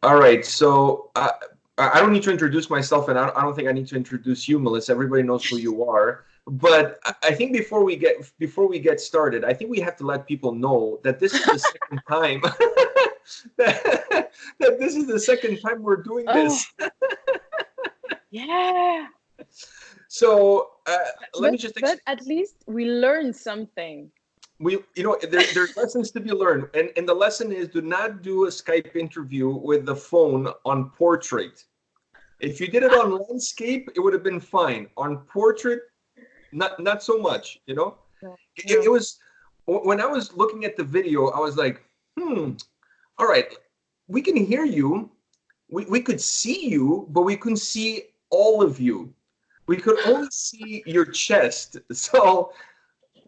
All right, so I don't need to introduce myself, and I don't think I need to introduce you, Melissa. Everybody knows who you are. But I think before we get started, I think we have to let people know that this is the second time that this is the second time we're doing this. Yeah. So let me just. But at least we learned something. There's lessons to be learned, and the lesson is do not do a Skype interview with the phone on portrait. If you did it on landscape, it would have been fine. On portrait, not so much. No. It was when I was looking at the video, I was like, all right, we can hear you, we could see you, but we couldn't see all of you. We could only see your chest. So.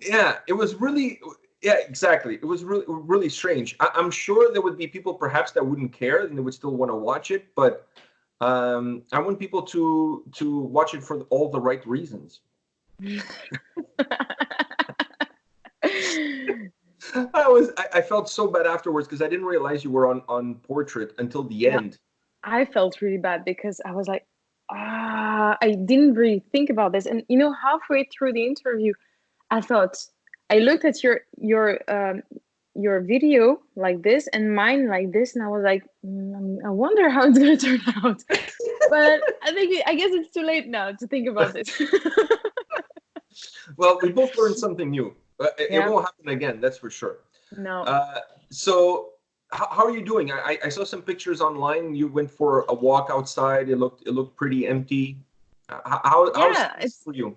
Yeah, it was really, exactly. It was really, really strange. I'm sure there would be people perhaps that wouldn't care and they would still want to watch it, but I want people to watch it for all the right reasons. I felt so bad afterwards because I didn't realize you were on portrait until the end. I felt really bad because I was like, I didn't really think about this. And halfway through the interview, I looked at your video like this and mine like this, and I was like, I wonder how it's gonna turn out. But I guess it's too late now to think about this. Well, we both learned something new. It won't happen again, that's for sure. No. So how are you doing? I saw some pictures online. You went for a walk outside. It looked pretty empty. How's it for you?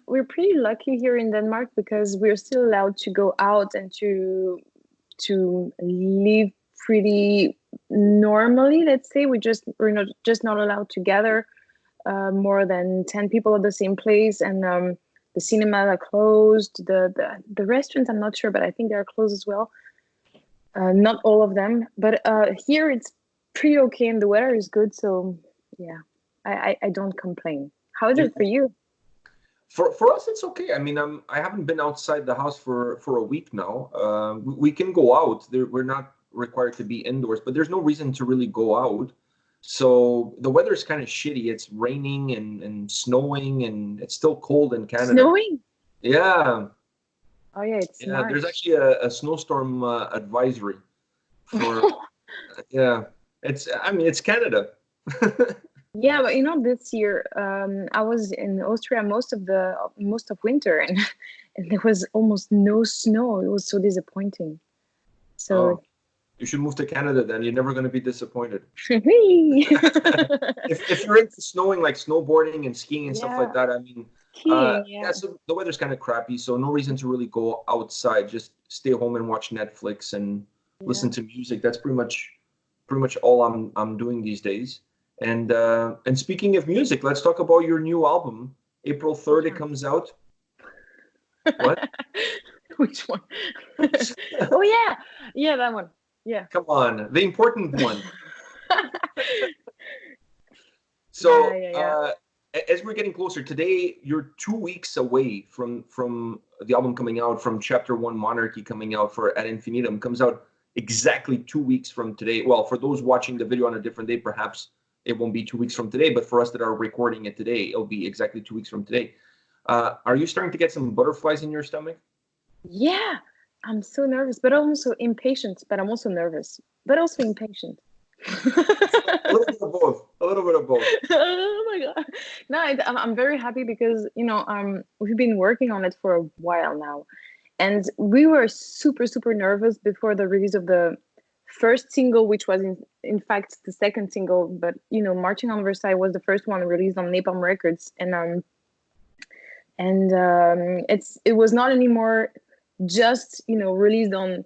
We're pretty lucky here in Denmark because we're still allowed to go out and to live pretty normally. Let's say we're just not allowed to gather more than 10 people at the same place, and the cinemas are closed. The restaurants, I'm not sure, but I think they're closed as well. Not all of them, but here it's pretty okay, and the weather is good. So yeah, I don't complain. How is it for you? For us, it's okay. I mean, I haven't been outside the house for a week now. We can go out. We're not required to be indoors, but there's no reason to really go out. So the weather is kind of shitty. It's raining and snowing, and it's still cold in Canada. Snowing? Yeah. Oh yeah, it's March. There's actually a snowstorm advisory for. Yeah, it's Canada. Yeah, but this year I was in Austria most of winter, and there was almost no snow. It was so disappointing. So you should move to Canada then. You're never going to be disappointed. if you're into snowing, like snowboarding and skiing and stuff like that, I mean, so the weather's kind of crappy, so no reason to really go outside. Just stay home and watch Netflix and listen to music. That's pretty much all I'm doing these days. And speaking of music, let's talk about your new album. April 3rd, it comes out. What? Which one? Oh yeah, that one. Yeah. Come on, the important one. So as we're getting closer today, you're 2 weeks away from the album coming out, from Chapter 1 Monarchy coming out for Ad Infinitum. Comes out exactly 2 weeks from today. Well, for those watching the video on a different day, perhaps it won't be 2 weeks from today, but for us that are recording it today, it'll be exactly 2 weeks from today. Are you starting to get some butterflies in your stomach? Yeah, I'm so nervous, but I'm also impatient. But I'm also nervous, but also impatient. A little bit of both. Oh my god! No, I'm very happy because we've been working on it for a while now, and we were super nervous before the release of the first single, which was in fact the second single. But Marching on Versailles was the first one released on Napalm Records, and it was not anymore just released on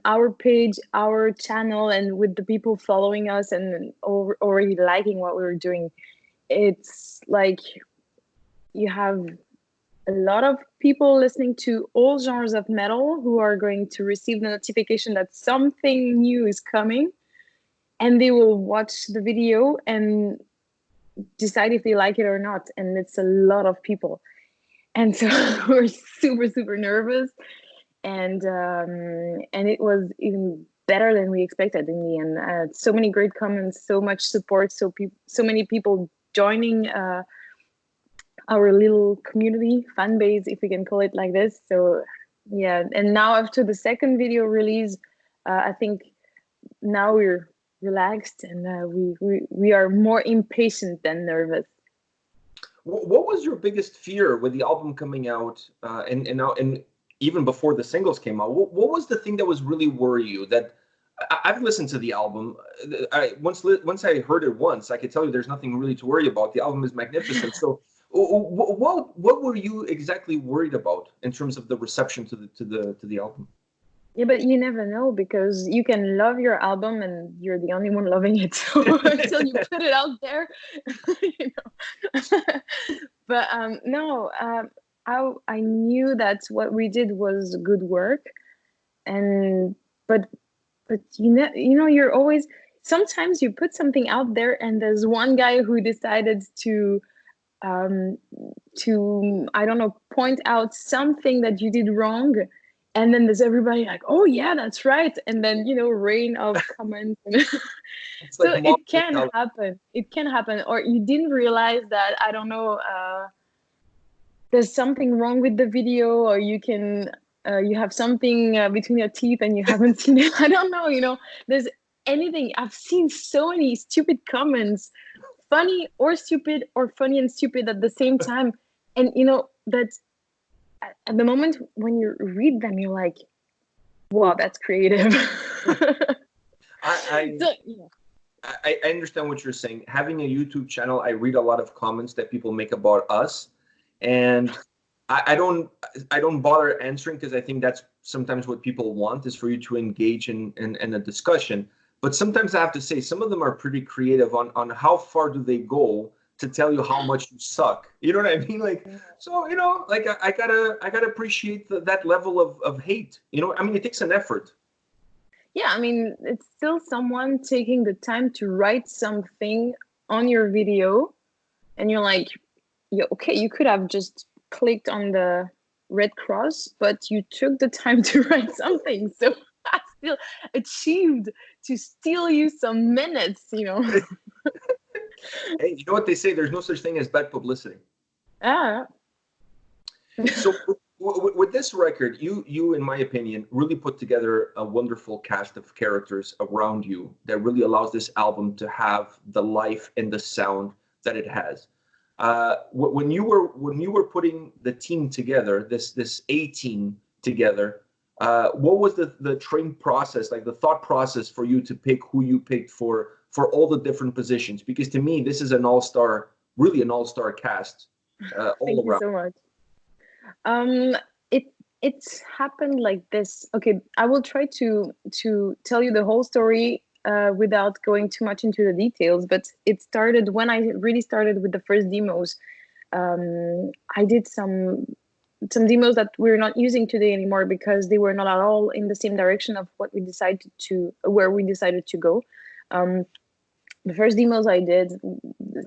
our page, our channel, and with the people following us and already liking what we were doing. It's like you have a lot of people listening to all genres of metal who are going to receive the notification that something new is coming, and they will watch the video and decide if they like it or not. And it's a lot of people. And so we're super nervous. And it was even better than we expected in the end. So many great comments, so much support, so many people joining our little community fan base, if we can call it like this. So yeah, and now after the second video release, I think now we're relaxed and we are more impatient than nervous. What was your biggest fear with the album coming out, and even before the singles came out? What was the thing that was really worrying you? That I've listened to the album. Once I heard it once, I could tell you there's nothing really to worry about. The album is magnificent. So, what were you exactly worried about in terms of the reception to the album? Yeah, but you never know, because you can love your album and you're the only one loving it. So until you put it out there, you know. But no, I knew that what we did was good work, and but you know, you're always, sometimes you put something out there and there's one guy who decided to I don't know, point out something that you did wrong. And then there's everybody like, oh yeah, that's right. And then, you know, rain of comments. So Like it can happen. It can happen. Or you didn't realize that, I don't know, there's something wrong with the video, or you can, you have something between your teeth and you haven't seen it. I don't know, you know, there's anything. I've seen so many stupid comments, funny or stupid, or funny and stupid at the same time. And, you know, that's, at the moment when you read them, you're like, wow, that's creative. I understand what you're saying. Having a YouTube channel, I read a lot of comments that people make about us, and I don't bother answering, because I think that's sometimes what people want, is for you to engage in a discussion. But sometimes I have to say, some of them are pretty creative on how far do they go to tell you how much you suck. You know what I mean? Like, so, you know, like I gotta appreciate that level of hate. You know, I mean, it takes an effort. Yeah, I mean, it's still someone taking the time to write something on your video, and you're like, yeah, okay, you could have just clicked on the red cross, but you took the time to write something. So I still achieved to steal you some minutes, you know. Hey, you know what they say? There's no such thing as bad publicity. Ah. So with this record, you, in my opinion, really put together a wonderful cast of characters around you that really allows this album to have the life and the sound that it has. When you were putting the team together, this A team together, what was the training process, like the thought process for you to pick who you picked for all the different positions? Because to me, this is an all-star, really an all-star cast all around. Thank you so much. It's happened like this. Okay, I will try to tell you the whole story without going too much into the details. But it started when I really started with the first demos. I did some demos that we're not using today anymore, because they were not at all in the same direction of what we decided to, where we decided to go. The first demos I did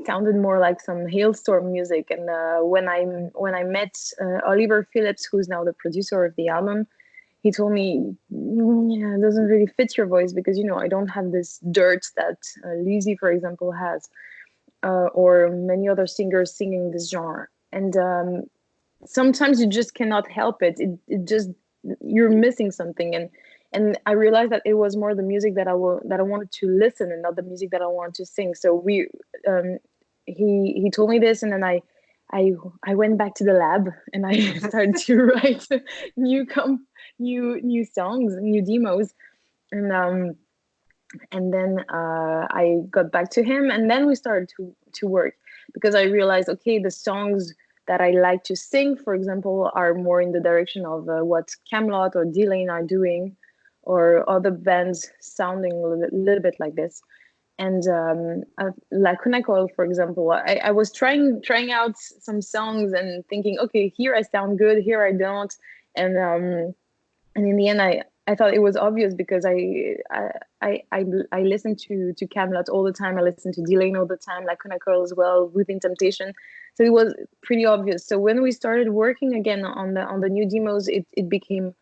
sounded more like some hailstorm music, and when I met Oliver Phillips, who's now the producer of the album, he told me, yeah, it doesn't really fit your voice, because, you know, I don't have this dirt that Lizzy, for example, has, or many other singers singing this genre. And sometimes you just cannot help it. It just, you're missing something. And I realized that it was more the music that I wanted to listen, and not the music that I wanted to sing. So he told me this, and then I went back to the lab and I started to write new songs, new demos, and then I got back to him, and then we started to work, because I realized, okay, the songs that I like to sing, for example, are more in the direction of what Camelot or D-Lane are doing, or other bands sounding a little bit like this. And Lacuna, Coil, for example, I was trying out some songs and thinking, okay, here I sound good, here I don't, and in the end, I thought it was obvious, because I listen to Camelot all the time, I listen to D-Lane all the time, Lacuna, Coil as well, Within Temptation, so it was pretty obvious. So when we started working again on the new demos, it became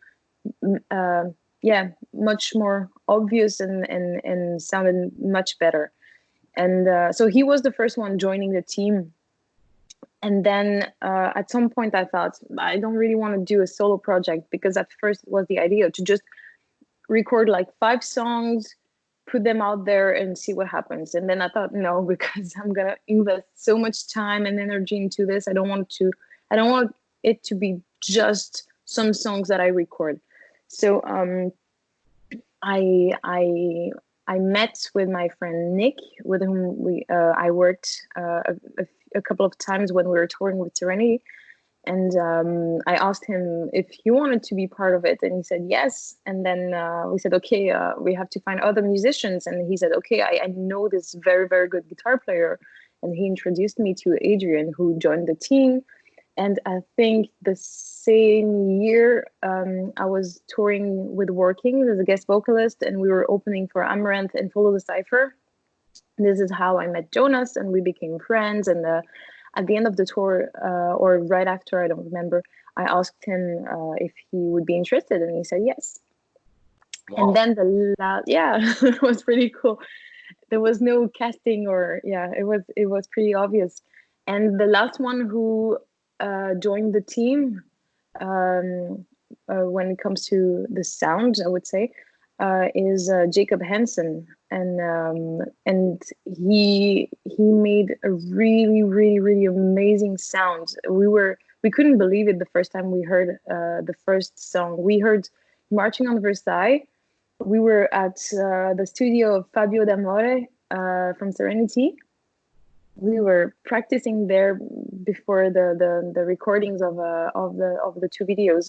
much more obvious and sounded much better. And so he was the first one joining the team. And then at some point I thought, I don't really want to do a solo project, because at first it was the idea to just record like 5 songs, put them out there and see what happens. And then I thought, no, because I'm gonna invest so much time and energy into this. I don't want it to be just some songs that I record. So I met with my friend Nick, with whom I worked a couple of times when we were touring with Serenity. And I asked him if he wanted to be part of it, and he said yes. And then we said, okay, we have to find other musicians. And he said, okay, I know this very, very good guitar player. And he introduced me to Adrian, who joined the team. And I think the same year, I was touring with Working as a guest vocalist, and we were opening for Amaranthe and Follow the Cypher. This is how I met Jonas, and we became friends. And at the end of the tour, or right after, I don't remember, I asked him if he would be interested, and he said yes. Wow. And then it was pretty cool. There was no casting, or it was pretty obvious. And the last one who joined the team, when it comes to the sound, I would say, is Jacob Hansen, and he made a really, really, really amazing sound. We couldn't believe it the first time we heard the first song. We heard Marching on Versailles. We were at the studio of Fabio D'Amore from Serenity. We were practicing there before the recordings of the 2 videos,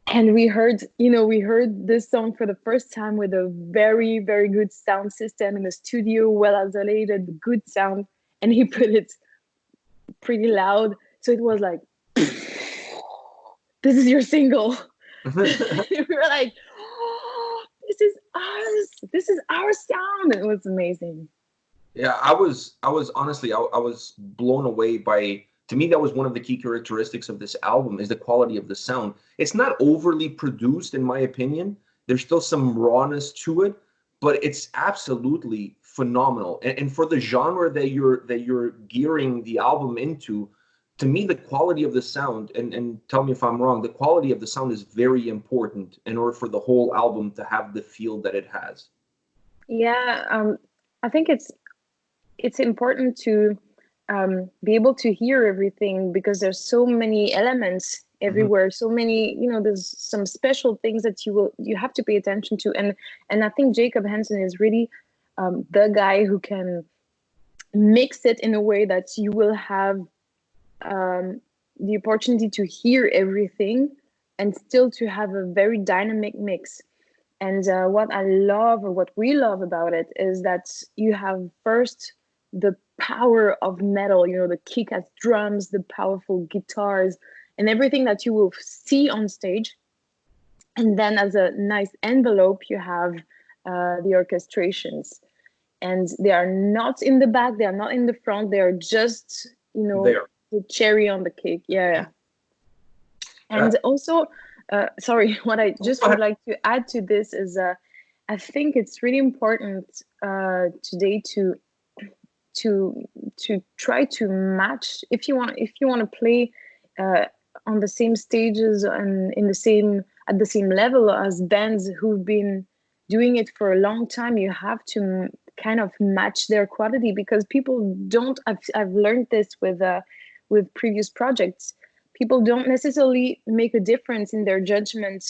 and we heard this song for the first time with a very, very good sound system in the studio, well isolated, good sound, and he put it pretty loud, so it was like, this is your single. We were like, oh, this is our sound. It was amazing. Yeah, I was honestly, I was blown away by. To me, that was one of the key characteristics of this album, is the quality of the sound. It's not overly produced, in my opinion. There's still some rawness to it, but it's absolutely phenomenal. And for the genre that you're gearing the album into, to me, the quality of the sound, and tell me if I'm wrong, the quality of the sound is very important in order for the whole album to have the feel that it has. Yeah, I think it's important to be able to hear everything, because there's so many elements everywhere. Mm-hmm. So many, there's some special things that you have to pay attention to. And I think Jacob Hansen is really the guy who can mix it in a way that you will have the opportunity to hear everything and still to have a very dynamic mix. And what I love, or what we love about it, is that you have first the power of metal, the kick-ass drums, the powerful guitars, and everything that you will see on stage. And then as a nice envelope, you have the orchestrations. And they are not in the back, they are not in the front, they are just, the cherry on the cake. Yeah. And also, sorry, what I just would like to add to this is I think it's really important today to try to match, if you want to play on the same stages and at the same level as bands who've been doing it for a long time. You have to kind of match their quality, because people don't. I've learned this with previous projects. People don't necessarily make a difference in their judgment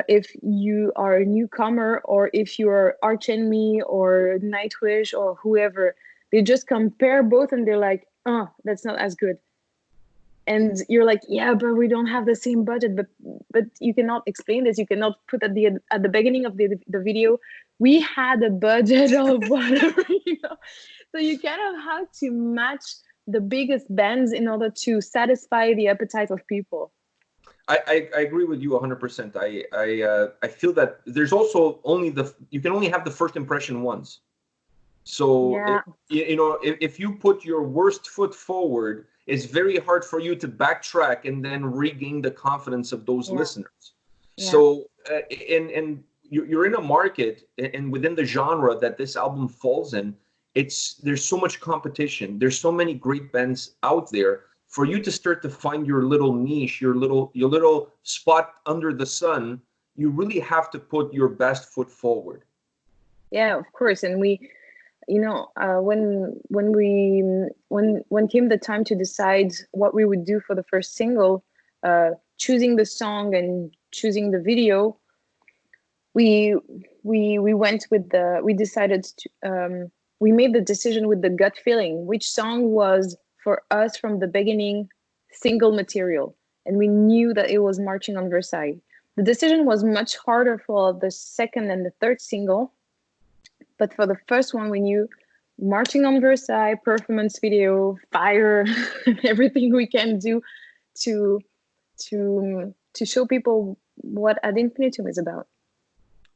if you are a newcomer, or if you are Arch Enemy or Nightwish or whoever. They just compare both, and they're like, oh, that's not as good. And you're like, yeah, but we don't have the same budget. But you cannot explain this. You cannot put at the beginning of the video, we had a budget of whatever, So you kind of have to match the biggest bands in order to satisfy the appetite of people. I agree with you 100%. I feel that there's also you can only have the first impression once. So, yeah. if you put your worst foot forward, it's very hard for you to backtrack and then regain the confidence of those listeners. Yeah. So, and you're in a market, and within the genre that this album falls in, there's so much competition. There's so many great bands out there. For you to start to find your little niche, your little spot under the sun, you really have to put your best foot forward. Yeah, of course. And we, when came the time to decide what we would do for the first single, choosing the song and choosing the video, we went with we decided to we made the decision with the gut feeling which song was for us from the beginning single material, and we knew that it was Marching on Versailles. The decision was much harder for the second and the third single, but for the first one we knew Marching on Versailles, performance video, fire, everything we can do to show people what Ad Infinitum is about.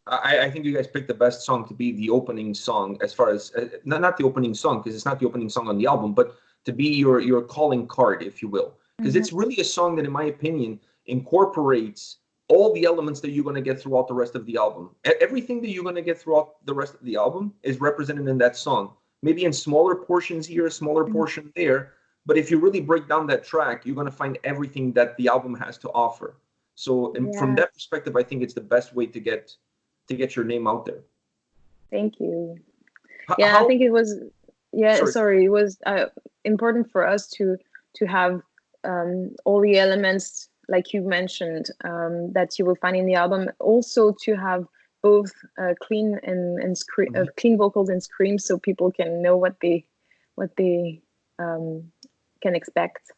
I think you guys picked the best song to be the opening song, as far as not the opening song, because it's not the opening song on the album, but to be your calling card, if you will, because it's really a song that, in my opinion, incorporates all the elements that you're going to get throughout the rest of the album. Everything that you're going to get throughout the rest of the album is represented in that song. Maybe in smaller portions here, smaller portion there, but if you really break down that track, you're going to find everything that the album has to offer. So, from that perspective, I think it's the best way to get your name out there. Thank you. I think it was it was important for us to have all the elements like you mentioned that you will find in the album, also to have both clean and clean vocals and screams, so people can know what they can expect.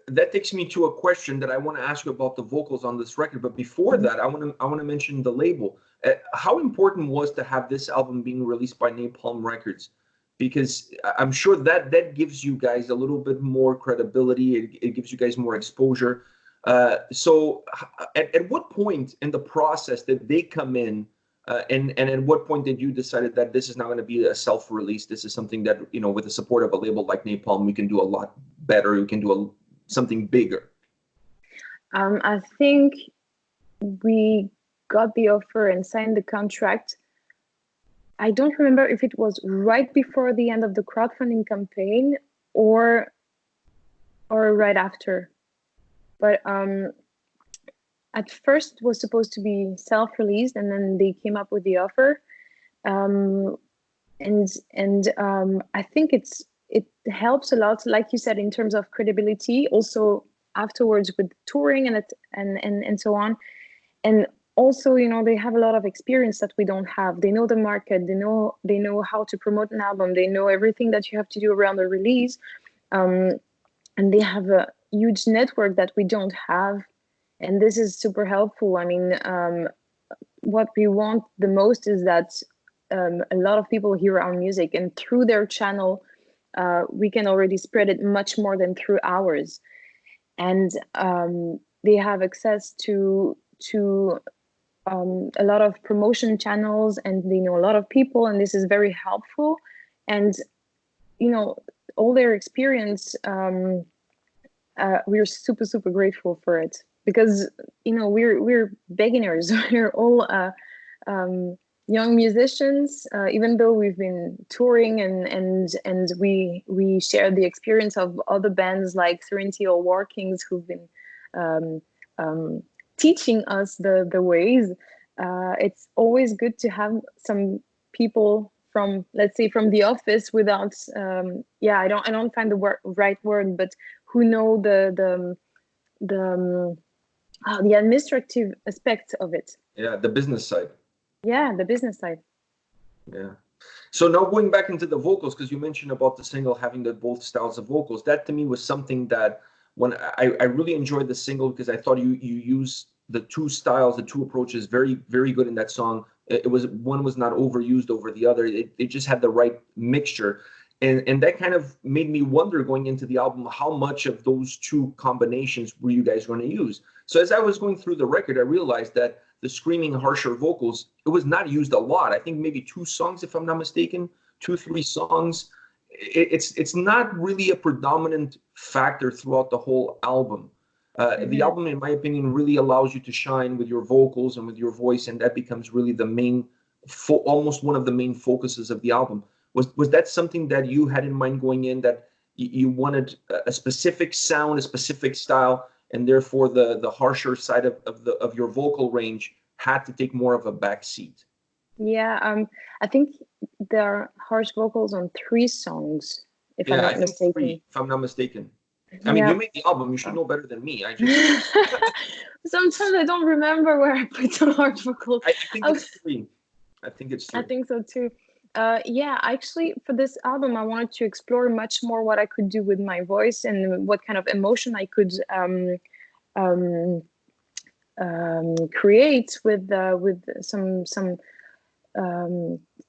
That takes me to a question that I want to ask you about the vocals on this record. But before that, I want to mention the label. How important was to have this album being released by Napalm Records? Because I'm sure that gives you guys a little bit more credibility. It gives you guys more exposure. So at what point in the process did they come in? And at what point did you decide that this is not going to be a self-release? This is something that, with the support of a label like Napalm, we can do a lot better. We can do something bigger. I think we got the offer and signed the contract. I don't remember if it was right before the end of the crowdfunding campaign or right after. But at first it was supposed to be self-released, and then they came up with the offer. And I think it helps a lot, like you said, in terms of credibility, also afterwards with touring and so on. And also, they have a lot of experience that we don't have. They know the market, they know how to promote an album, they know everything that you have to do around the release. And they have a huge network that we don't have. And this is super helpful. I mean, what we want the most is that a lot of people hear our music, and through their channel, we can already spread it much more than through ours. And they have access to a lot of promotion channels, and they know a lot of people, and this is very helpful. And all their experience, we're super grateful for it, because we're beginners. We're all young musicians, even though we've been touring and we share the experience of other bands like Serenity or War Kings, who've been teaching us the ways. It's always good to have some people from, let's say, from the office, without I don't find the right word, but who know the administrative aspects of it. Yeah, the business side. Yeah, the business side. Yeah. So now going back into the vocals, because you mentioned about the single having both styles of vocals, that to me was something that when I really enjoyed the single, because I thought you used the two styles, the two approaches very, very good in that song. One was not overused over the other. It just had the right mixture. And that kind of made me wonder, going into the album, how much of those two combinations were you guys going to use? So as I was going through the record, I realized that the screaming, harsher vocals, it was not used a lot. I think maybe 2 songs, if I'm not mistaken, 2-3 songs. It's not really a predominant factor throughout the whole album. The album, in my opinion, really allows you to shine with your vocals and with your voice, and that becomes really the main, almost one of the main focuses of the album. Was that something that you had in mind going in, that you wanted a specific sound, a specific style, and therefore the harsher side of your vocal range had to take more of a back seat? Yeah, I think there are harsh vocals on 3 songs, if I'm Yeah, I not think mistaken. 3, if I'm not mistaken. I mean, Yeah. you made the album. You should know better than me. I just, Sometimes I don't remember where I put the hard vocals. I think it's 3. I think it's 3. I think so too. Yeah, actually, for this album, I wanted to explore much more what I could do with my voice and what kind of emotion I could create with some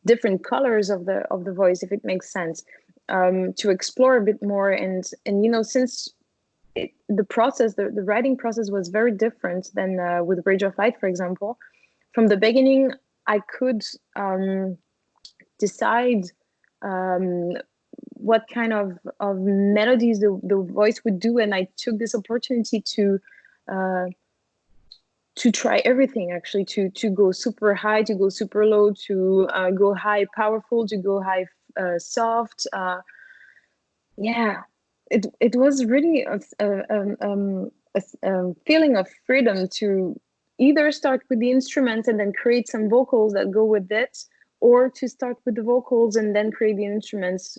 different colors of the voice, if it makes sense, to explore a bit more. And since the process, the writing process was very different than with Rage of Light, for example. From the beginning, I could decide what kind of melodies the voice would do, and I took this opportunity to try everything, actually, to go super high, to go super low, to go high powerful, to go high soft. Yeah, it was really a feeling of freedom to either start with the instruments and then create some vocals that go with it, or to start with the vocals and then create the instruments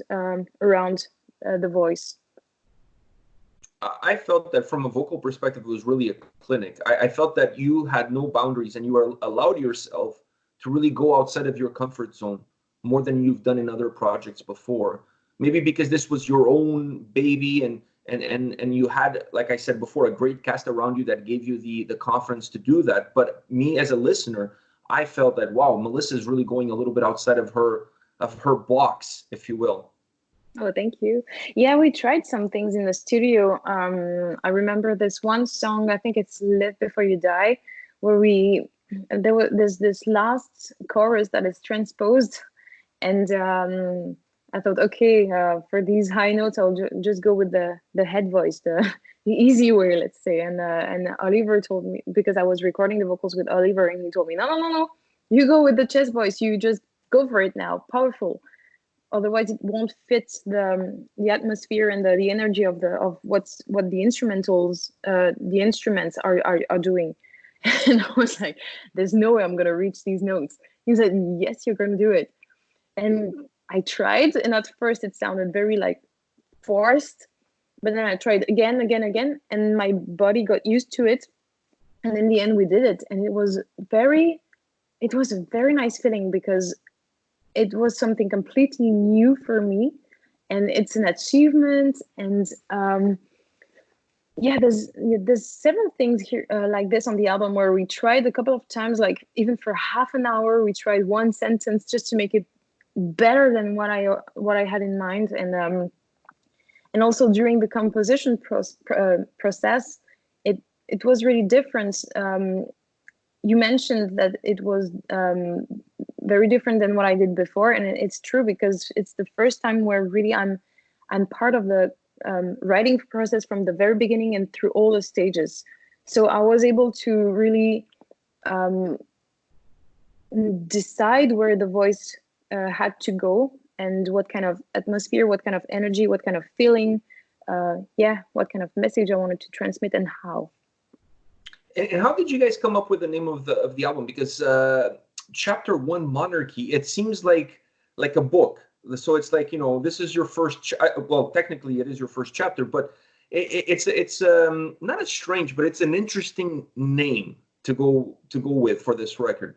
around the voice. I felt that from a vocal perspective, it was really a clinic. I felt that you had no boundaries and you were allowed yourself to really go outside of your comfort zone more than you've done in other projects before. Maybe because this was your own baby, and you had, like I said before, a great cast around you that gave you the confidence to do that. But me as a listener, I felt that, wow, Melissa is really going a little bit outside of her box, if you will. Oh, thank you. Yeah, we tried some things in the studio. I remember this one song, I think it's Live Before You Die, where there's this last chorus that is transposed. And I thought, okay, for these high notes, I'll just go with the head voice, the easy way, let's say. And Oliver told me, because I was recording the vocals with Oliver, and he told me, no, you go with the chest voice. You just go for it now, powerful. Otherwise, it won't fit the atmosphere and the energy of what the instrumentals, the instruments are doing. And I was like, "There's no way I'm gonna reach these notes." He said, "Yes, you're gonna do it." And I tried, and at first it sounded very like forced, but then I tried again, and my body got used to it. And in the end, we did it, and it was a very nice feeling, because it was something completely new for me, and it's an achievement. And there's several things here like this on the album, where we tried a couple of times, like even for half an hour, we tried one sentence just to make it better than what I had in mind. And also during the composition process, it was really different. You mentioned that it was very different than what I did before, and it's true, because it's the first time where really I'm part of the writing process from the very beginning and through all the stages. So I was able to really decide where the voice had to go, and what kind of atmosphere, what kind of energy, what kind of feeling, what kind of message I wanted to transmit, and how. And how did you guys come up with the name of the album? Because Chapter 1, Monarchy, it seems like a book. So it's like, this is your first. Well, technically, it is your first chapter, but it's not as strange, but it's an interesting name to go with for this record.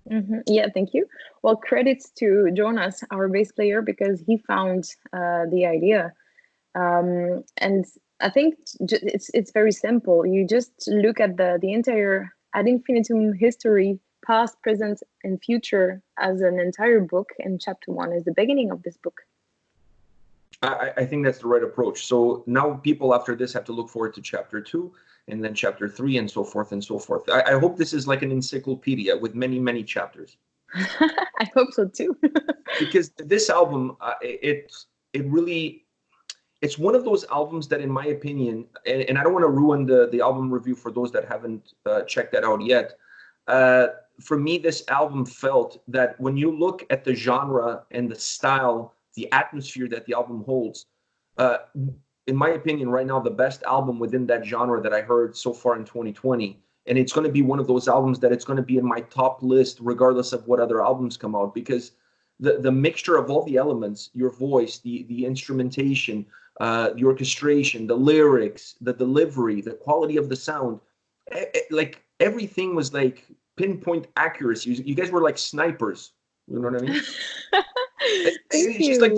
Mm-hmm. Yeah, thank you. Well, credits to Jonas, our bass player, because he found the idea, and I think it's very simple. You just look at the entire Ad Infinitum history, past, present, and future, as an entire book, and Chapter 1 is the beginning of this book. I think that's the right approach. So now people after this have to look forward to Chapter 2, and then Chapter 3, and so forth and so forth. I hope this is like an encyclopedia with many, many chapters. I hope so too. Because this album, it really, it's one of those albums that, in my opinion, and I don't want to ruin the album review for those that haven't checked that out yet. For me, this album felt that when you look at the genre and the style, the atmosphere that the album holds, in my opinion, right now, the best album within that genre that I heard so far in 2020. And it's going to be one of those albums that it's going to be in my top list, regardless of what other albums come out, because the mixture of all the elements, your voice, the instrumentation, the orchestration, the lyrics, the delivery, the quality of the sound, like everything was like pinpoint accuracy. You guys were like snipers. You know what I mean? It's just like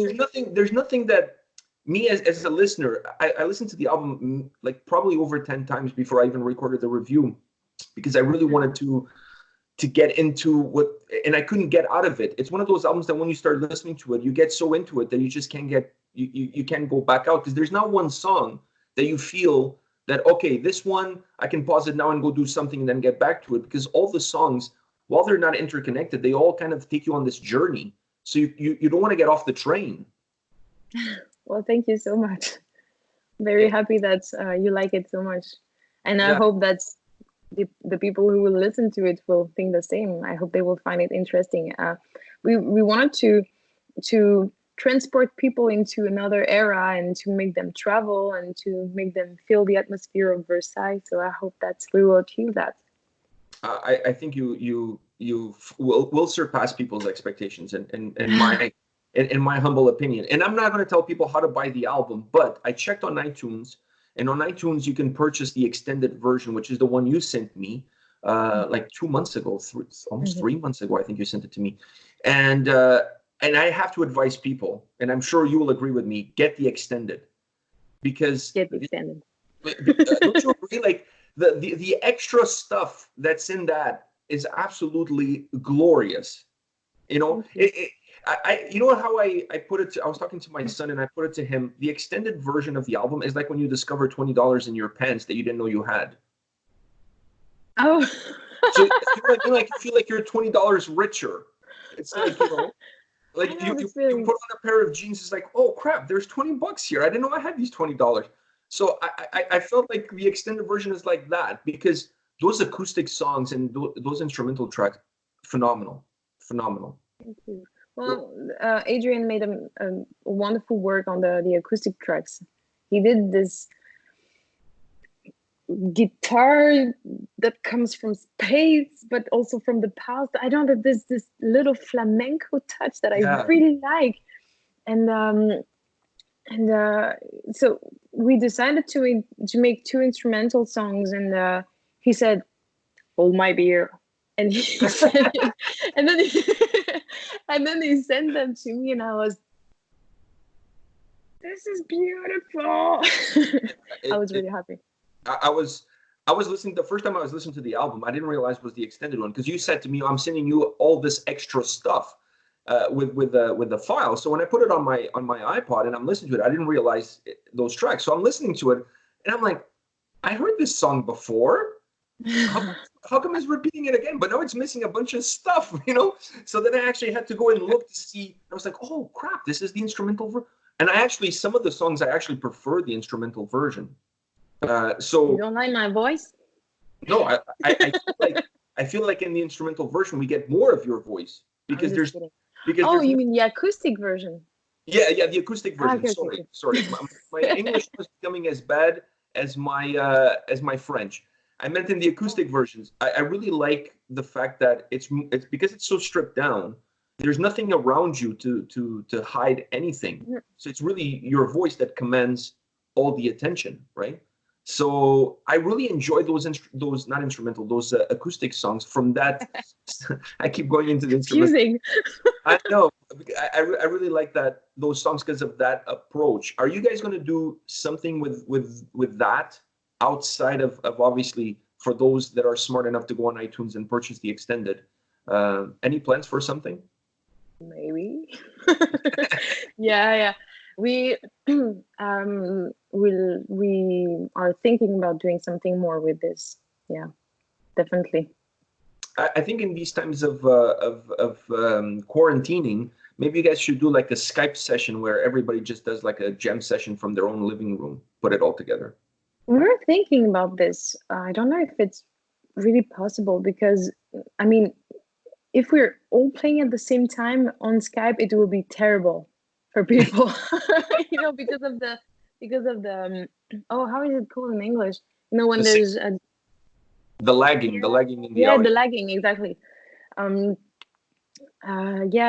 there's nothing that me as a listener, I listened to the album like probably over 10 times before I even recorded the review, because I really wanted to get into what, and I couldn't get out of it. It's one of those albums that when you start listening to it, you get so into it that you just can't get, you can't go back out, because there's not one song that you feel that, okay, this one, I can pause it now and go do something and then get back to it, because all the songs, while they're not interconnected, they all kind of take you on this journey. So you don't want to get off the train. Well, thank you so much. Very happy that you like it so much. And I hope that the people who will listen to it will think the same. I hope they will find it interesting. We wanted to transport people into another era and to make them travel and to make them feel the atmosphere of Versailles. So I hope that we will achieve that. I think you will surpass people's expectations in my humble opinion. And I'm not going to tell people how to buy the album, but I checked on iTunes. And on iTunes, you can purchase the extended version, which is the one you sent me like 2 months ago, almost 3 months ago, I think you sent it to me. And I have to advise people, and I'm sure you will agree with me, get the extended. Because get the extended. Don't you agree? Like the extra stuff that's in that is absolutely glorious. You know, you know how I put it to, I was talking to my son and I put it to him, the extended version of the album is like when you discover $20 in your pants that you didn't know you had. Oh. So you feel like you're $20 richer. It's like, you know, like you put on a pair of jeans, it's like, oh crap, there's $20 here. I didn't know I had these $20. So I felt like the extended version is like that, because those acoustic songs and those instrumental tracks, phenomenal. Thank you. Well, Adrian made a wonderful work on the acoustic tracks. He did this guitar that comes from space, but also from the past. I don't know, there's this little flamenco touch that I really like. And so we decided to make 2 instrumental songs, and he said, "Hold my beer." And he said it, and then he sent them to me, and I was, this is beautiful. I was really happy. I was listening, the first time I was listening to the album, I didn't realize it was the extended one, because you said to me, I'm sending you all this extra stuff with the file. So when I put it on my iPod and I'm listening to it, I didn't realize those tracks. So I'm listening to it and I'm like, I heard this song before. How come it's repeating it again? But now it's missing a bunch of stuff, you know? So then I actually had to go and look to see. I was like, oh crap, this is the instrumental version. And some of the songs I actually prefer the instrumental version. So you don't like my voice? No, I feel like in the instrumental version we get more of your voice, because you mean the acoustic version? Yeah, the acoustic version. Sorry. My English was becoming as bad as my French. I meant in the acoustic versions. I really like the fact that it's because it's so stripped down. There's nothing around you to hide anything. So it's really your voice that commands all the attention, right? So I really enjoy those acoustic songs from that. I keep going into the instrumental. I know. I really like those songs because of that approach. Are you guys going to do something with that outside of obviously, for those that are smart enough to go on iTunes and purchase the extended? Any plans for something? Maybe. Yeah. We are thinking about doing something more with this. Yeah, definitely. I think in these times of quarantining, maybe you guys should do like a Skype session where everybody just does like a jam session from their own living room, put it all together. We're thinking about this. I don't know if it's really possible because, I mean, if we're all playing at the same time on Skype, it will be terrible for people, you know, because of the oh, how is it called in English? You know, when there's a the lagging in the yeah, the audio. lagging, exactly. Yeah,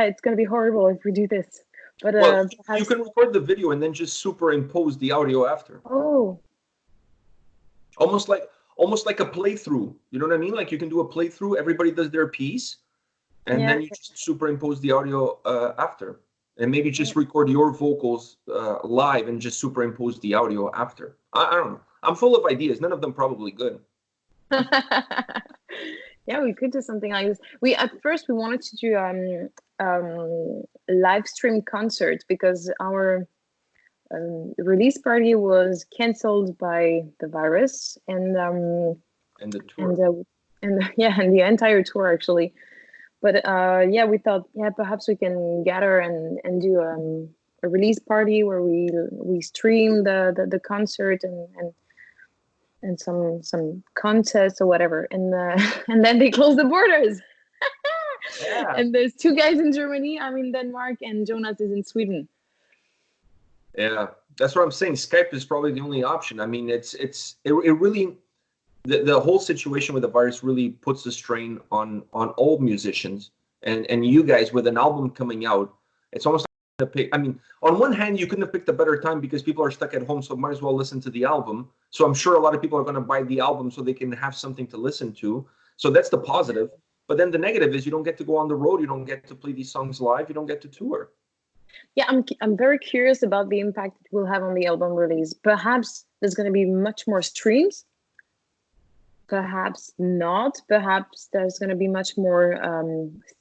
it's gonna be horrible if we do this. But Well, you perhaps can record the video and then just superimpose the audio after. oh Almost like a playthrough. You know what I mean? Like you can do a playthrough, everybody does their piece, and yeah, then you just superimpose the audio after. And maybe just record your vocals live and just superimpose the audio after. I don't know. I'm full of ideas. None of them probably good. yeah, we could do something like this. We at first we wanted to do live stream concert because our release party was cancelled by the virus And the tour. and yeah, and the entire tour actually. But yeah, we thought yeah perhaps we can gather and do a release party where we stream the concert and some contests or whatever, and and then they close the borders. Yeah. And there's two guys in Germany, I'm in Denmark, and Jonas is in Sweden. Yeah, that's what I'm saying. Skype is probably the only option. I mean, it really the whole situation with the virus really puts a strain on all musicians and you guys with an album coming out. It's almost like to pick. I mean, on one hand, you couldn't have picked a better time because people are stuck at home, so might as well listen to the album. So I'm sure a lot of people are going to buy the album so they can have something to listen to. So that's the positive. But then the negative is you don't get to go on the road, you don't get to play these songs live, you don't get to tour. Yeah, I'm very curious about the impact it will have on the album release. Perhaps there's going to be much more streams. Perhaps not. Perhaps there's going to be much more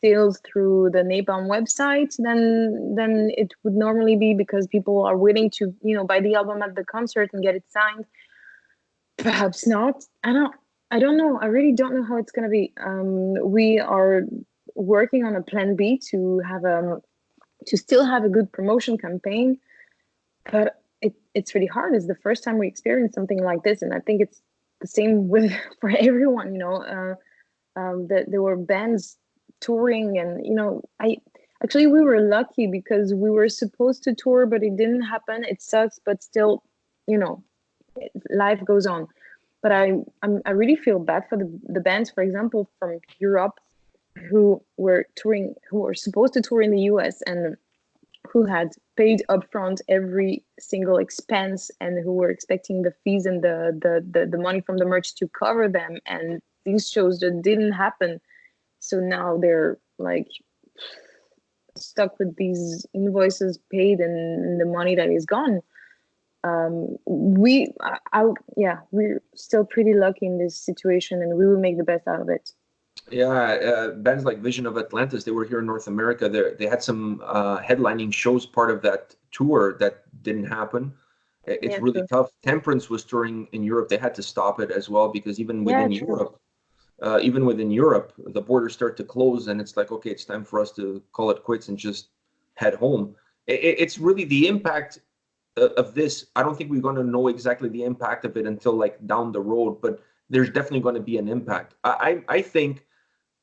sales through the Napalm website than it would normally be because people are willing to, you know, buy the album at the concert and get it signed. Perhaps not. I don't know. I really don't know how it's going to be. We are working on a plan B to have to still have a good promotion campaign, but it's really hard. It's the first time we experience something like this, and I think it's the same with for everyone. You know, that there were bands touring, and you know, we were lucky because we were supposed to tour, but it didn't happen. It sucks, but still, you know, life goes on. But I really feel bad for the bands, for example, from Europe who were touring, who were supposed to tour in the US and who had paid upfront every single expense and who were expecting the fees and the money from the merch to cover them. And these shows that didn't happen. So now they're like stuck with these invoices paid and the money that is gone. We're still pretty lucky in this situation and we will make the best out of it. Yeah, bands like Vision of Atlantis, they were here in North America. They had some headlining shows part of that tour that didn't happen. It's really True. tough. Temperance was touring in Europe. They had to stop it as well because even within Europe, the borders start to close and it's like, okay, it's time for us to call it quits and just head home. It's really the impact of this. I don't think we're going to know exactly the impact of it until like down the road, but there's definitely going to be an impact. I think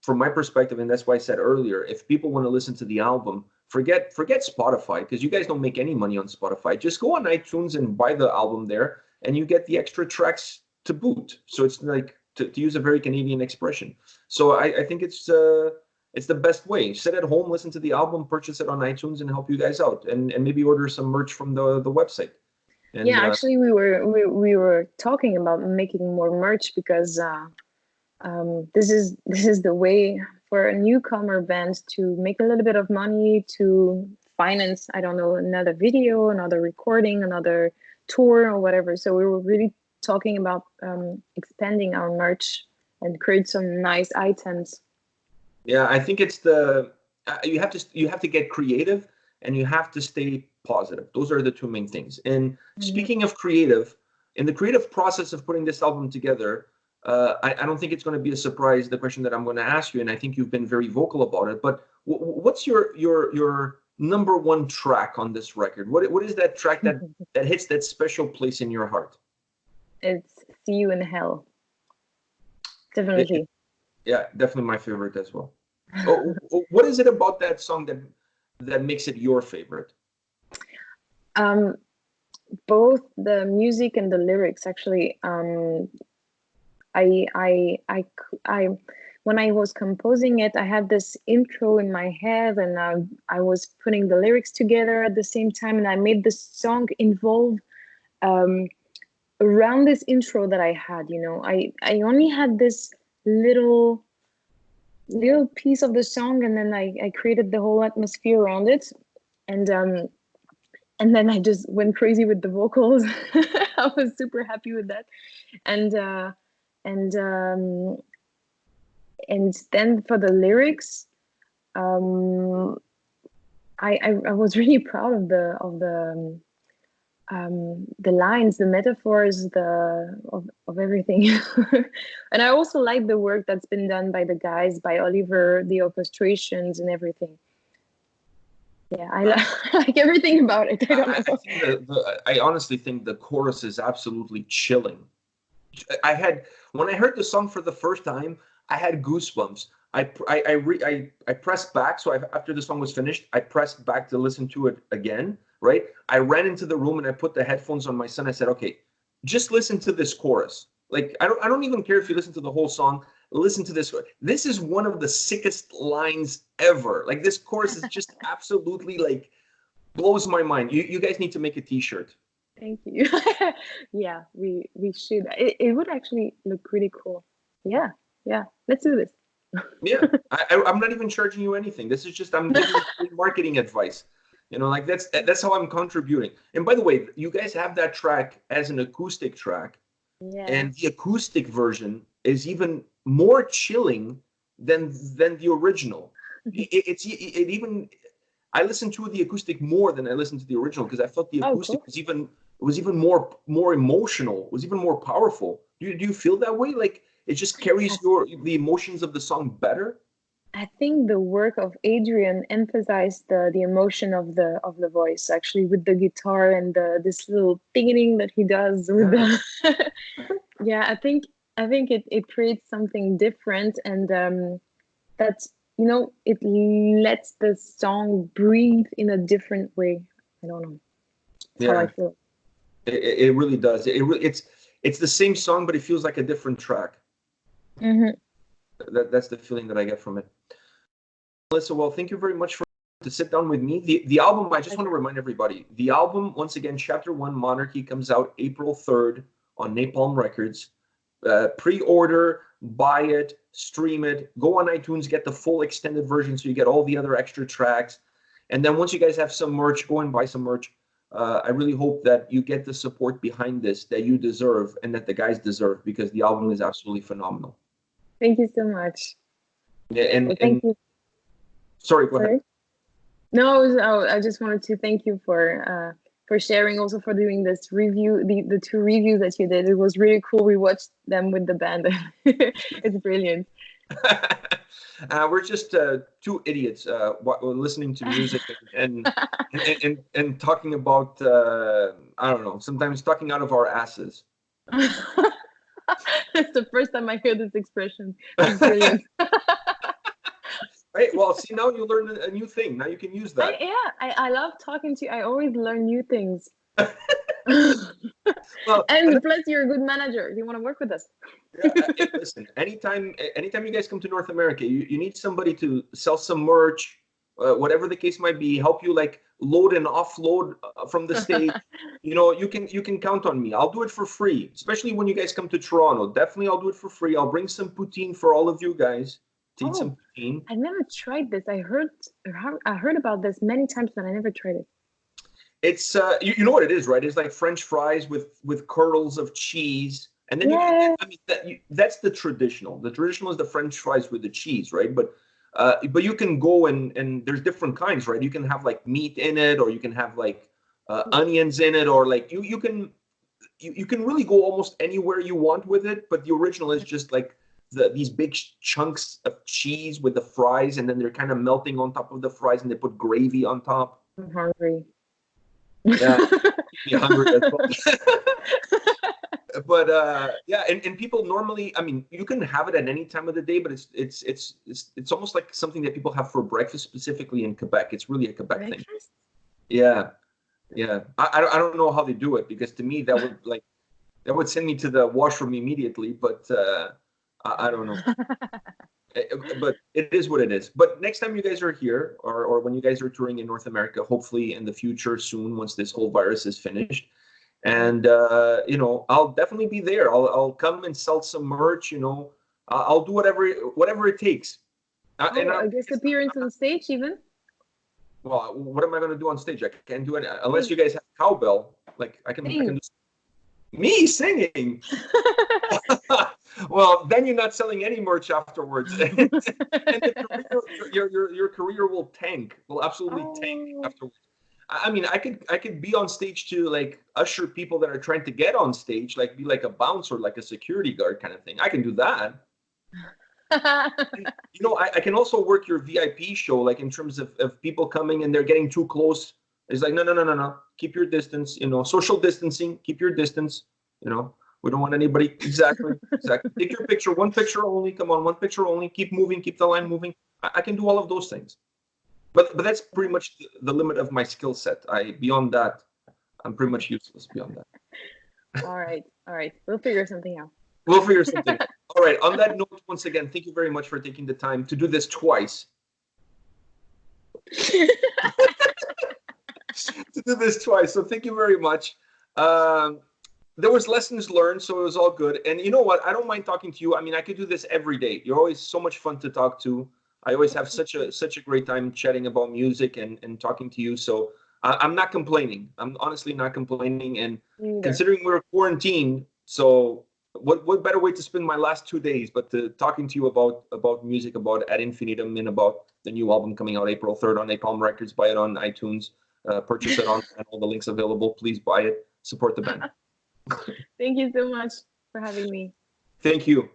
from my perspective, and that's why I said earlier, if people want to listen to the album, forget Spotify, because you guys don't make any money on Spotify. Just go on iTunes and buy the album there, and you get the extra tracks to boot. So it's like, to use a very Canadian expression. So I think it's the best way. Sit at home, listen to the album, purchase it on iTunes, and help you guys out, and maybe order some merch from the website. And, yeah, actually, we were talking about making more merch because this is the way for a newcomer band to make a little bit of money to finance, I don't know, another video, another recording, another tour or whatever. So we were really talking about expanding our merch and create some nice items. Yeah, I think it's you have to get creative and you have to stay positive. Those are the two main things. And speaking of creative, in the creative process of putting this album together, I don't think it's going to be a surprise, the question that I'm going to ask you, and I think you've been very vocal about it. But what's your #1 track on this record? What is that track that hits that special place in your heart? It's See You in Hell. Definitely. Yeah, definitely my favorite as well. What is it about that song that makes it your favorite? Both the music and the lyrics, actually. When I was composing it, I had this intro in my head, and I was putting the lyrics together at the same time, and I made the song involve around this intro that I had. I only had this little piece of the song, and then I created the whole atmosphere around it, and then I just went crazy with the vocals. I was super happy with that, and then for the lyrics, I was really proud of the lines, the metaphors, of everything. And I also like the work that's been done by the guys, by Oliver, the orchestrations and everything. Yeah, I like everything about it. I don't know. I honestly think the chorus is absolutely chilling. When I heard the song for the first time, I had goosebumps. I pressed back. So after the song was finished, I pressed back to listen to it again. Right? I ran into the room and I put the headphones on my son. I said, "Okay, just listen to this chorus. Like, I don't even care if you listen to the whole song. Listen to this. This is one of the sickest lines ever. Like, this chorus is just absolutely like blows my mind. You guys need to make a T-shirt." Thank you. Yeah, we should. It would actually look pretty cool. Yeah, let's do this. Yeah, I'm not even charging you anything. This is just I'm giving you marketing advice. Like that's how I'm contributing. And by the way, you guys have that track as an acoustic track, and the acoustic version is even more chilling than the original. I listened to the acoustic more than I listened to the original because I felt the acoustic was even more emotional, was even more powerful. Do you feel that way? Like it just carries the emotions of the song better? I think the work of Adrian emphasized the emotion of the voice, actually, with the guitar and this little ding that he does with the yeah. I think it creates something different, and that's it lets the song breathe in a different way. I don't know. That's how I feel. It really does. It's the same song, but it feels like a different track. Mm-hmm. That's the feeling that I get from it. Melissa, well, thank you very much to sit down with me. The album, I just want to remind everybody, the album, once again, Chapter 1, Monarchy, comes out April 3rd on Napalm Records. Pre-order, buy it, stream it, go on iTunes, get the full extended version so you get all the other extra tracks. And then once you guys have some merch, go and buy some merch. I really hope that you get the support behind this that you deserve and that the guys deserve, because the album is absolutely phenomenal. Thank you so much. Yeah, thank you. Sorry, go ahead. No, I just wanted to thank you for sharing, also for doing this review, the 2 reviews that you did. It was really cool. We watched them with the band. It's brilliant. We're just 2 idiots listening to music and talking about I don't know, sometimes talking out of our asses. It's the first time I hear this expression. It's brilliant. Right. Well, see, now you learn a new thing. Now you can use that. I love talking to you. I always learn new things. Well, and plus, you're a good manager. You want to work with us? Listen, anytime you guys come to North America, you need somebody to sell some merch, whatever the case might be, help you like load and offload from the stage. You can count on me. I'll do it for free, especially when you guys come to Toronto. Definitely, I'll do it for free. I'll bring some poutine for all of you guys. Eat some poutine. I've never tried this. I heard about this many times, but I never tried it. It's you know what it is, right? It's like French fries with kernels of cheese, and then that's the traditional. The traditional is the French fries with the cheese, right? But you can go and there's different kinds, right? You can have like meat in it, or you can have like onions in it, or like you can really go almost anywhere you want with it. But the original is just like these big chunks of cheese with the fries, and then they're kind of melting on top of the fries, and they put gravy on top. I'm hungry. Yeah, you're hungry as well. But yeah, and people normally, I mean, you can have it at any time of the day, but it's almost like something that people have for breakfast, specifically in Quebec. It's really a Quebec thing. Yeah, yeah. I don't know how they do it, because to me that would send me to the washroom immediately. But I don't know. But it is what it is. But next time you guys are here, or when you guys are touring in North America, hopefully in the future soon, once this whole virus is finished. And you know, I'll definitely be there. I'll come and sell some merch. You know, I'll do whatever it takes. I guess appearance on stage even. Well, what am I going to do on stage? I can't do it unless you guys have cowbell. Like I can do me singing. Well, then you're not selling any merch afterwards, and your career will tank. Will absolutely tank afterwards. I mean, I could be on stage to like usher people that are trying to get on stage, like be like a bouncer, like a security guard kind of thing. I can do that. And, you know, I can also work your VIP show, like in terms of people coming and they're getting too close. It's like, no. Keep your distance, you know, social distancing, keep your distance, you know. We don't want anybody. Exactly. Take your picture, one picture only. Come on, one picture only. Keep moving, keep the line moving. I can do all of those things. But that's pretty much the limit of my skill set. Beyond that, I'm pretty much useless beyond that. All right. We'll figure something out. We'll figure something out. All right. On that note, once again, thank you very much for taking the time to do this twice. So thank you very much. There was lessons learned, so it was all good. And you know what? I don't mind talking to you. I mean, I could do this every day. You're always so much fun to talk to. I always have such a great time chatting about music and talking to you. So I'm not complaining. I'm honestly not complaining. And considering we're quarantined, so what better way to spend my last 2 days but to talking to you about music, about Ad Infinitum, and about the new album coming out April 3rd on Napalm Records. Buy it on iTunes. Purchase it on all the links available. Please buy it. Support the band. Thank you so much for having me. Thank you.